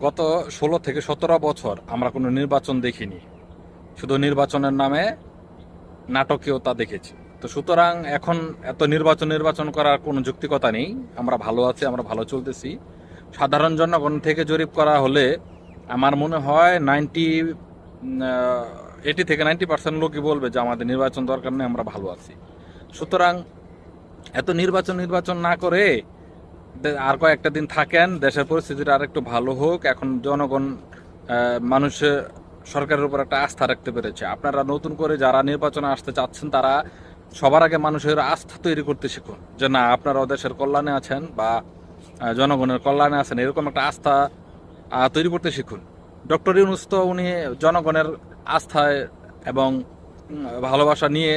গত 16 থেকে 17 বছর আমরা কোনো নির্বাচন দেখিনি, শুধু নির্বাচনের নামে নাটকীয়তা দেখেছি। তো সুতরাং এখন এত নির্বাচন নির্বাচন করার কোনো যৌক্তিকতা নেই। আমরা ভালো আছি, আমরা ভালো চলতেছি। সাধারণ জনগণ থেকে জরিপ করা হলে আমার মনে হয় 80 থেকে 90% লোকই বলবে যে আমাদের নির্বাচন দরকার নেই, আমরা ভালো আছি। সুতরাং এত নির্বাচন নির্বাচন না করে আর কয়েকটা দিন থাকেন, দেশের পরিস্থিতিটা আর একটু ভালো হোক। এখন জনগণ মানুষ সরকারের উপর একটা আস্থা রাখতে পেরেছে। আপনারা নতুন করে যারা নির্বাচনে আসতে চাচ্ছেন তারা সবার আগে মানুষের আস্থা তৈরি করতে শিখুন যে না, আপনারাও দেশের কল্যাণে আছেন বা জনগণের কল্যাণে আছেন, এরকম একটা আস্থা তৈরি করতে শিখুন। ডক্টর ইউনূস তো উনি জনগণের আস্থায় এবং ভালোবাসা নিয়ে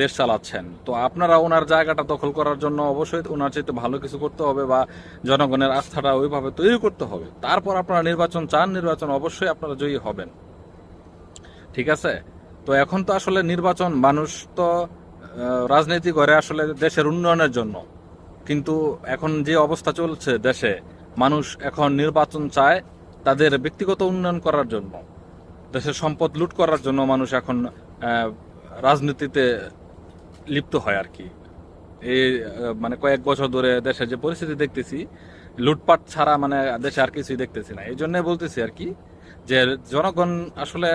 দেশ চালাচ্ছেন। তো আপনারা ওনার জায়গাটা দখল করার জন্য অবশ্যই ওনার চাইতে ভালো কিছু করতে হবে বা জনগণের আস্থাটা ওইভাবে তৈরি করতে হবে। তারপর আপনারা নির্বাচন চান, নির্বাচন অবশ্যই আপনারা জয়ী হবেন। ঠিক আছে? তো এখন তো আসলে নির্বাচন, মানুষ তো রাজনীতি করে আসলে দেশের উন্নয়নের জন্য, কিন্তু এখন যে অবস্থা চলছে দেশে, মানুষ এখন নির্বাচন চায় তাদের ব্যক্তিগত উন্নয়ন করার জন্য, দেশের সম্পদ লুট করার জন্য মানুষ এখন রাজনীতিতে লিপ্ত হয় আর কি। এই মানে কয়েক বছর ধরে দেশের যে পরিস্থিতি দেখতেছি, লুটপাট ছাড়া মানে দেশে আর কিছুই দেখতেছি না। এই জন্য বলতেছি আর কি যে জনগণ আসলে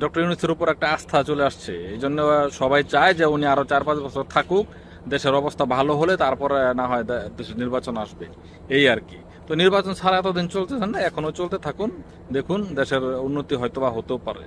ডক্টর ইউনূসের উপর একটা আস্থা চলে আসছে। এই জন্য সবাই চায় যে উনি আরো 4-5 বছর থাকুক, দেশের অবস্থা ভালো হলে তারপরে না হয় দেশের নির্বাচন আসবে, এই আর কি। তো নির্বাচন ছাড়া এতদিন চলতেছেন না, এখনো চলতে থাকুন, দেখুন দেশের উন্নতি হয়তো বা হতেও পারে।